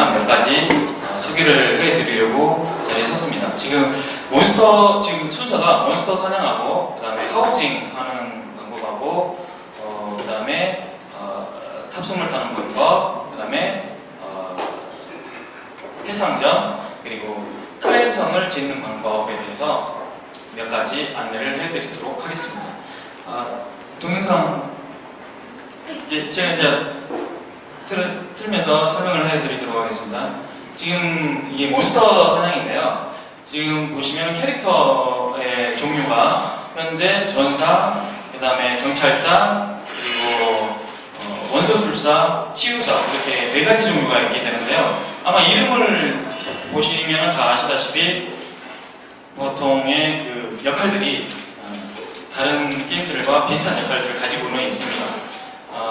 몇 가지 소개를 해드리려고 자리에 섰습니다. 지금 순서가 몬스터 사냥하고, 그 다음에 하우징 하는 방법하고, 그 다음에 탑승물 타는 방법, 그 다음에 해상전, 그리고 클랜성을 짓는 방법에 대해서 몇 가지 안내를 해드리도록 하겠습니다. 동영상 제가 틀면서 설명을 해드리도록 하겠습니다. 지금 이게 몬스터 사냥인데요. 지금 보시면 캐릭터의 종류가 현재 전사, 그 다음에 정찰자, 그리고 원소술사, 치유사 이렇게 4가지 종류가 있게 되는데요. 아마 이름을 보시면 다 아시다시피 보통의 그 역할들이 다른 게임들과 비슷한 역할들을 가지고는 있습니다.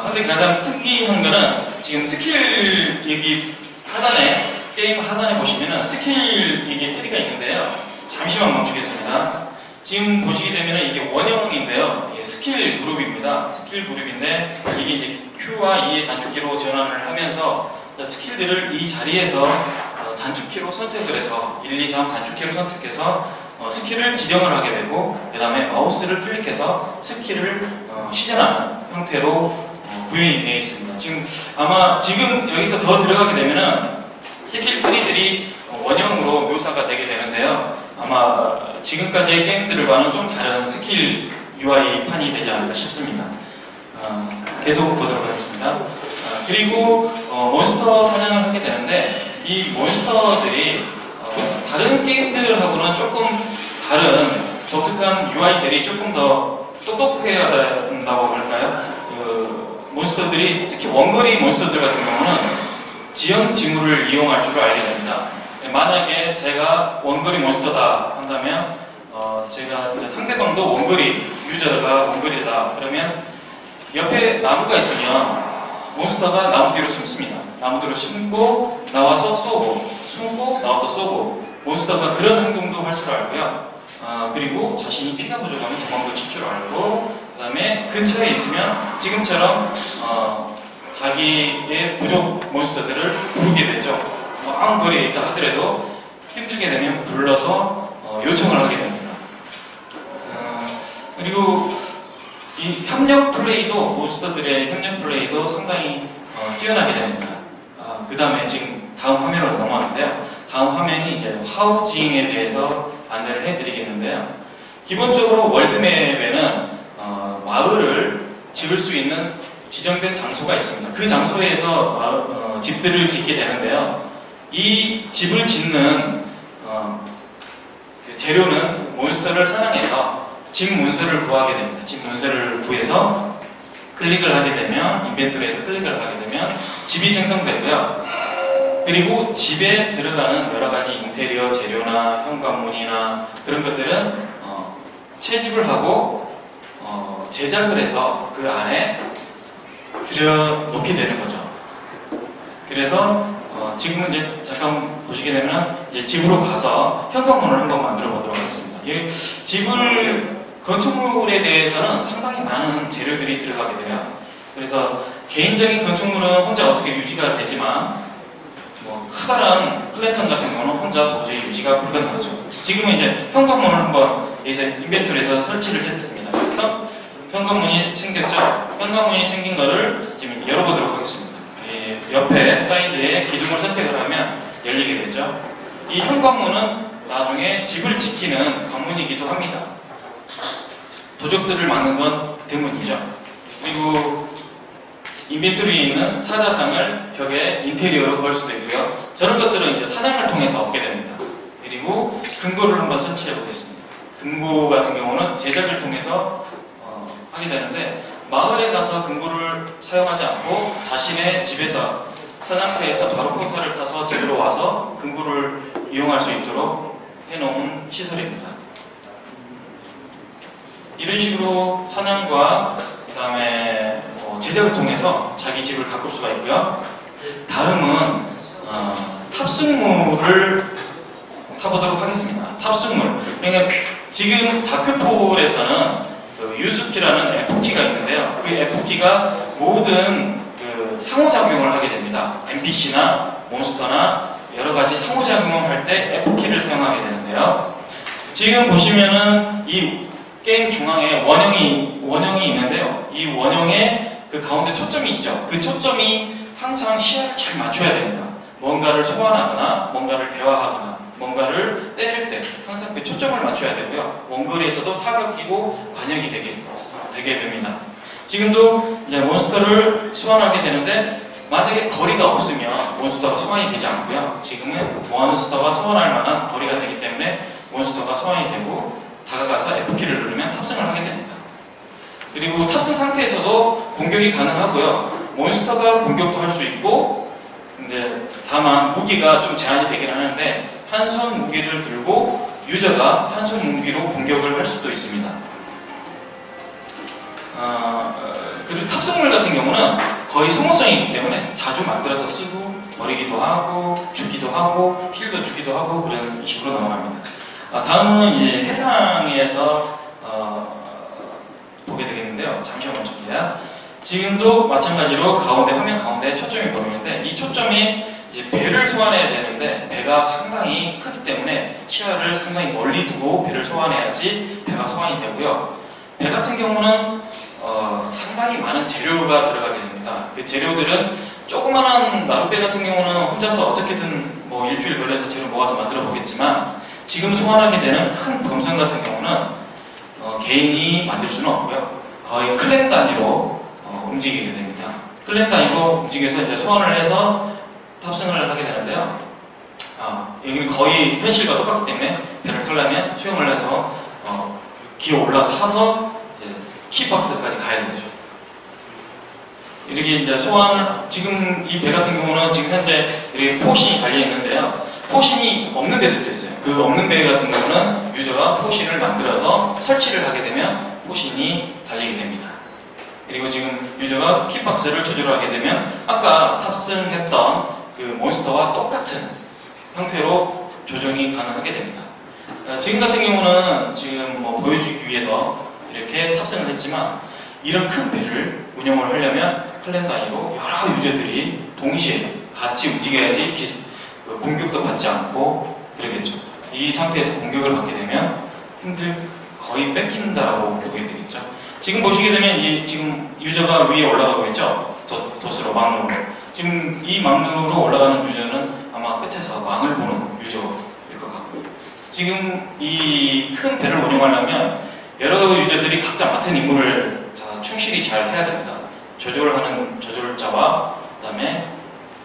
근데 가장 특이한 거는 지금 스킬 여기 하단에, 게임 하단에 보시면은 스킬 이게 트리가 있는데요. 잠시만 멈추겠습니다. 지금 보시게 되면은 이게 원형인데요. 이게 스킬 그룹입니다. 스킬 그룹인데 이게 이제 Q와 E의 단축키로 전환을 하면서 스킬들을 이 자리에서 단축키로 선택을 해서 1, 2, 3 단축키로 선택해서 스킬을 지정을 하게 되고, 그 다음에 마우스를 클릭해서 스킬을 시전하는 형태로 구현이 되어 있습니다. 지금 여기서 더 들어가게 되면은 스킬 트리들이 원형으로 묘사가 되게 되는데요. 아마 지금까지의 게임들과는 좀 다른 스킬 UI 판이 되지 않을까 싶습니다. 계속 보도록 하겠습니다. 그리고 몬스터 사냥을 하게 되는데, 이 몬스터들이 다른 게임들하고는 조금 다른 독특한 UI들이 조금 더 똑똑해야 된다고 할까요? 몬스터들이, 특히 원거리 몬스터들 같은 경우는 지형 지물을 이용할 줄 알게 됩니다. 만약에 제가 원거리 몬스터다 한다면 제가 이제 상대방도 원거리 유저가 원거리다 그러면 옆에 나무가 있으면 몬스터가 나무 뒤로 숨습니다. 나무 뒤로 숨고 나와서 쏘고, 숨고 나와서 쏘고, 몬스터가 그런 행동도 할 줄 알고요. 그리고 자신이 피가 부족하면 도망도 칠 줄 알고, 그 다음에 근처에 있으면 지금처럼 자기의 부족 몬스터들을 부르게 되죠. 먼 거리에 있다 하더라도 힘들게 되면 불러서 요청을 하게 됩니다. 그리고 이 협력 플레이도, 몬스터들의 협력 플레이도 상당히 뛰어나게 됩니다. 그 다음에 지금 다음 화면으로 넘어가는데요. 다음 화면이 이제 하우징에 대해서 안내를 해드리겠는데요. 기본적으로 월드맵에는 마을을 지을 수 있는 지정된 장소가 있습니다. 그 장소에서 집들을 짓게 되는데요. 이 집을 짓는 그 재료는 몬스터를 사냥해서 집 문서를 구하게 됩니다. 집 문서를 구해서 클릭을 하게 되면, 인벤토리에서 클릭을 하게 되면 집이 생성되고요. 그리고 집에 들어가는 여러 가지 인테리어 재료나 현관문이나 그런 것들은 채집을 하고 제작을 해서 그 안에 들여놓게 되는 거죠. 그래서 지금은 이제 잠깐 보시게 되면 이제 집으로 가서 현관문을 한번 만들어 보도록 하겠습니다. 이 집을, 건축물에 대해서는 상당히 많은 재료들이 들어가게 돼요. 그래서 개인적인 건축물은 혼자 어떻게 유지가 되지만 커다란 클랜성 같은 경우는 혼자 도저히 유지가 불가능하죠. 지금은 이제 현관문을 한번 여기서 인벤토리에서 설치를 했습니다. 그래서 현관문이 생겼죠. 현관문이 생긴 거를 지금 열어보도록 하겠습니다. 옆에 사이드에 기둥을 선택을 하면 열리게 되죠. 이 현관문은 나중에 집을 지키는 관문이기도 합니다. 도적들을 막는 건 대문이죠. 그리고 인벤토리에 있는 사자상을 벽에 인테리어로 걸 수도 있고요. 저런 것들은 이제 사냥을 통해서 얻게 됩니다. 그리고 금고를 한번 설치해 보겠습니다. 금고 같은 경우는 제작을 통해서 하게 되는데, 마을에 가서 금고를 사용하지 않고 자신의 집에서 사냥터에서 바로 포탈을 타서 집으로 와서 금고를 이용할 수 있도록 해놓은 시설입니다. 이런 식으로 사냥과 그 다음에 제작을 통해서 자기 집을 가꿀 수가 있고요. 다음은 탑승물을 타보도록 하겠습니다. 탑승물. 그러니까 지금 다크폴에서는 유스키라는 F키가 있는데요. 그 F키가 모든 상호작용을 하게 됩니다. NPC나 몬스터나 여러 가지 상호작용을 할 때 F키를 사용하게 되는데요. 지금 보시면은 이 게임 중앙에 원형이 있는데요. 이 원형에 그 가운데 초점이 있죠. 그 초점이 항상 시야를 잘 맞춰야 됩니다. 뭔가를 소환하거나 뭔가를 대화하거나 뭔가를 때릴 때 항상 그 초점을 맞춰야 되고요. 원거리에서도 타격이고 관역이 되게 됩니다. 지금도 이제 몬스터를 소환하게 되는데 만약에 거리가 없으면 몬스터가 소환이 되지 않고요. 지금은 몬스터가 소환할 만한 거리가 되기 때문에 몬스터가 소환이 되고 다가가서 F키를 누르면 탑승을 하게 됩니다. 그리고 탑승 상태에서도 공격이 가능하고요. 몬스터가 공격도 할 수 있고, 근데 다만 무기가 좀 제한이 되긴 하는데 한 손 무기를 들고 유저가 한 손 무기로 공격을 할 수도 있습니다. 그리고 탑승물 같은 경우는 거의 소모성이기 때문에 자주 만들어서 쓰고 버리기도 하고 주기도 하고 힐도 주기도 하고 그런 식으로 넘어갑니다. 다음은 이제 해상에서 보게 되겠는데요. 잠시만 멈출게요. 지금도 마찬가지로 화면 가운데 초점이 보이는데 이 초점이 이제 배를 소환해야 되는데 배가 상당히 크기 때문에 시야를 상당히 멀리 두고 배를 소환해야지 배가 소환이 되고요. 배 같은 경우는 상당히 많은 재료가 들어가게 됩니다. 그 재료들은 조그만한 나룻배 같은 경우는 혼자서 어떻게든 뭐 일주일 걸려서 재료 모아서 만들어 보겠지만 지금 소환하게 되는 큰 범선 같은 경우는 개인이 만들 수는 없고요. 거의 클랜 단위로 움직이게 됩니다. 클랜 단위로 움직여서 이제 소환을 해서 탑승을 하게 되는데요. 여기는 거의 현실과 똑같기 때문에 배를 타려면 수영을 해서 기어 올라타서 키박스까지 가야 되죠. 이렇게 이제 지금 이 배 같은 경우는 지금 현재 이렇게 포신이 달려 있는데요. 포신이 없는 배들도 있어요. 그 없는 배 같은 경우는 유저가 포신을 만들어서 설치를 하게 되면 포신이 달리게 됩니다. 그리고 지금 유저가 키박스를 조절하게 되면 아까 탑승했던 그 몬스터와 똑같은 형태로 조정이 가능하게 됩니다. 지금 같은 경우는 지금 뭐 보여주기 위해서 이렇게 탑승을 했지만 이런 큰 배를 운영을 하려면 클랜 단위로 여러 유저들이 동시에 같이 움직여야지 공격도 받지 않고 그러겠죠. 이 상태에서 공격을 받게 되면 거의 뺏긴다라고 보게 되겠죠. 지금 보시게 되면 지금 유저가 위에 올라가고 있죠. 돛으로 망루로. 지금 이 망루로 올라가는 유저는 아마 끝에서 망을 보는 유저일 것 같고요. 지금 이 큰 배를 운영하려면 여러 유저들이 각자 맡은 임무를 충실히 잘 해야 됩니다. 조절하는 조절자와 그다음에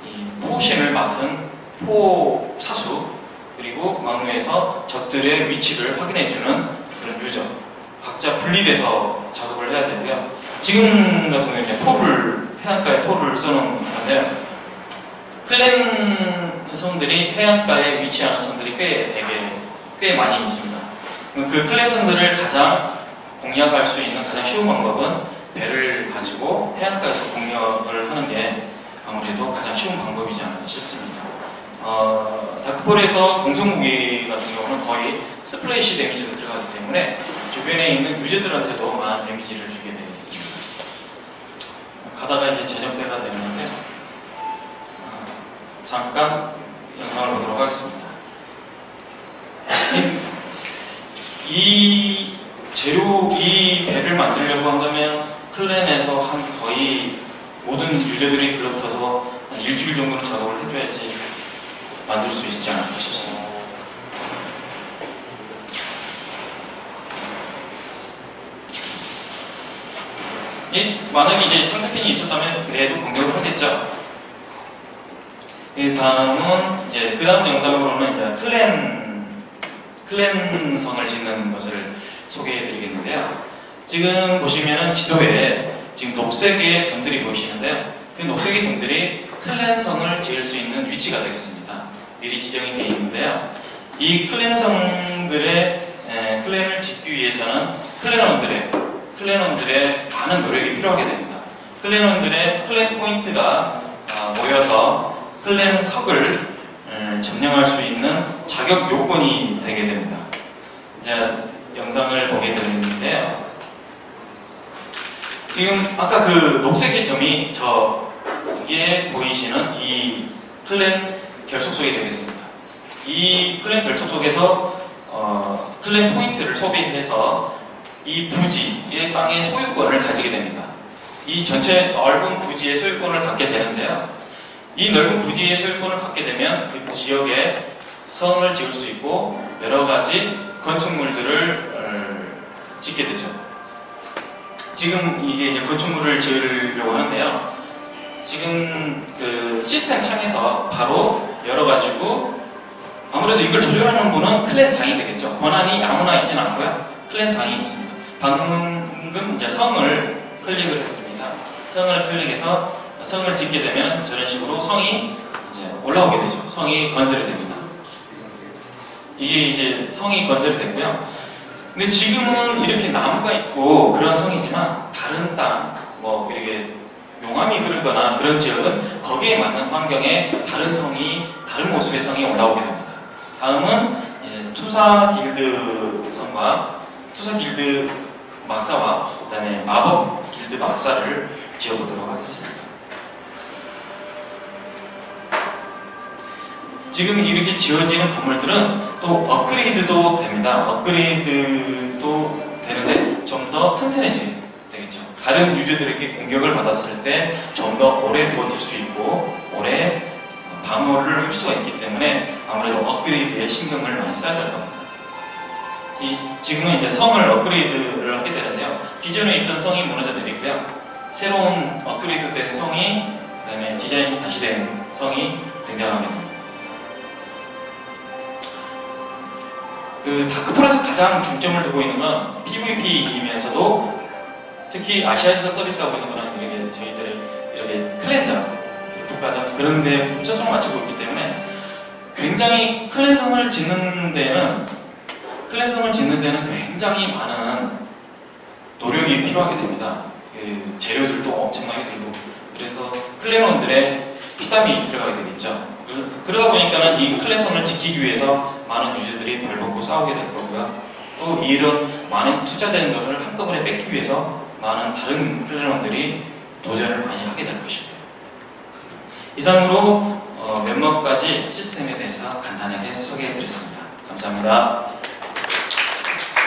이 포신을 맡은 포사수 그리고 망루에서 적들의 위치를 확인해주는 그런 유저 각자 분리돼서 작업을 해야 되고요. 지금 같은 경우에 이제 해안가에 토를 써놓은 건데요. 클랜 선들이 해안가에 위치하는 선들이 꽤 많이 있습니다. 그 클랜 선들을 가장 공략할 수 있는 가장 쉬운 방법은 배를 가지고 해안가에서 공략을 하는 게 아무래도 가장 쉬운 방법이지 않을까 싶습니다. 다크폴에서 공성무기 같은 경우는 거의 스플래시 데미지로 들어가기 때문에 주변에 있는 유저들한테도 많은 데미지를 주게 되어 있습니다. 가다가 이제 저녁 때가 되는데 잠깐 영상을 보도록 하겠습니다. 이 배를 만들려고 한다면 클랜에서 한 거의 모든 유저들이 들러붙어서 한 일주일 정도는 작업을 해줘야지 만들 수 있지 않을까 싶습니다. 만약에 이제 상대편이 있었다면 배에도 공격을 하겠죠. 다음은 이제 그 다음 영상으로는 이제 클랜성을 짓는 것을 소개해드리겠는데요. 지금 보시면은 지도에 지금 녹색의 점들이 보이시는데요. 그 녹색의 점들이 클랜성을 지을 수 있는 위치가 되겠습니다. 미리 지정이 되어 있는데요. 이 클랜성들의 클랜을 짓기 위해서는 클랜원들의 많은 노력이 필요하게 됩니다. 클랜원들의 클랜 포인트가 모여서 클랜석을 점령할 수 있는 자격 요건이 되게 됩니다. 이제 영상을 보게 되는데요. 지금 아까 그 녹색의 점이 저기에 보이시는 이 클랜 결속속이 되겠습니다. 이 클랜 결속속에서 클랜 포인트를 소비해서 이 부지의 땅의 소유권을 가지게 됩니다. 이 전체 넓은 부지의 소유권을 갖게 되는데요. 이 넓은 부지의 소유권을 갖게 되면 그 지역에 성을 지을 수 있고 여러 가지 건축물들을 짓게 되죠. 지금 이게 이제 건축물을 지으려고 하는데요. 지금 그 시스템 창에서 바로 열어가지고 아무래도 이걸 조절하는 분은 클랜장이 되겠죠. 권한이 아무나 있진 않고요. 클랜장이 있습니다. 방금 이제 성을 클릭을 했습니다. 성을 클릭해서 성을 짓게 되면 저런 식으로 성이 이제 올라오게 되죠. 성이 건설이 됩니다. 이게 이제 성이 건설이 됐고요. 근데 지금은 이렇게 나무가 있고 그런 성이지만 다른 땅, 뭐 이렇게 용암이 흐르거나 그런 지역은 거기에 맞는 환경에 다른 성이, 다른 모습의 성이 올라오게 됩니다. 다음은 투사 길드 성과 투사 길드 막사와 그 다음에 마법 길드 막사를 지어보도록 하겠습니다. 지금 이렇게 지어지는 건물들은 또 업그레이드도 됩니다. 업그레이드도 되는데 좀 더 튼튼해지게 되겠죠. 다른 유저들에게 공격을 받았을 때 좀 더 오래 버틸 수 있고 오래 방어를 할 수가 있기 때문에 아무래도 업그레이드에 신경을 많이 써야 될 겁니다. 지금은 이제 성을 업그레이드를 하게 되는데요. 기존에 있던 성이 무너져 내리고요. 새로운 업그레이드된 성이, 그 다음에 디자인이 다시 된 성이 등장하게 됩니다. 그 다크풀에서 가장 중점을 두고 있는 건 PVP이면서도 특히 아시아에서 서비스하고 있는 거는 이렇게 저희들의 이렇게 클랜저, 국가적 그런 데 초점을 맞추고 있기 때문에 굉장히 클랜성을 짓는 데는 굉장히 많은 노력이 필요하게 됩니다. 그 재료들도 엄청나게 들고 그래서 클랜원들의 피땀이 들어가게 되겠죠. 그러다 보니까는 이 클랜성을 지키기 위해서 많은 유저들이 발벗고 싸우게 될 거고요. 또 이런 많은 투자되는 것을 한꺼번에 뺏기 위해서 많은 다른 클랜원들이 도전을 많이 하게 될 것입니다. 이상으로 몇몇 가지 시스템에 대해서 간단하게 소개해 드렸습니다. 감사합니다.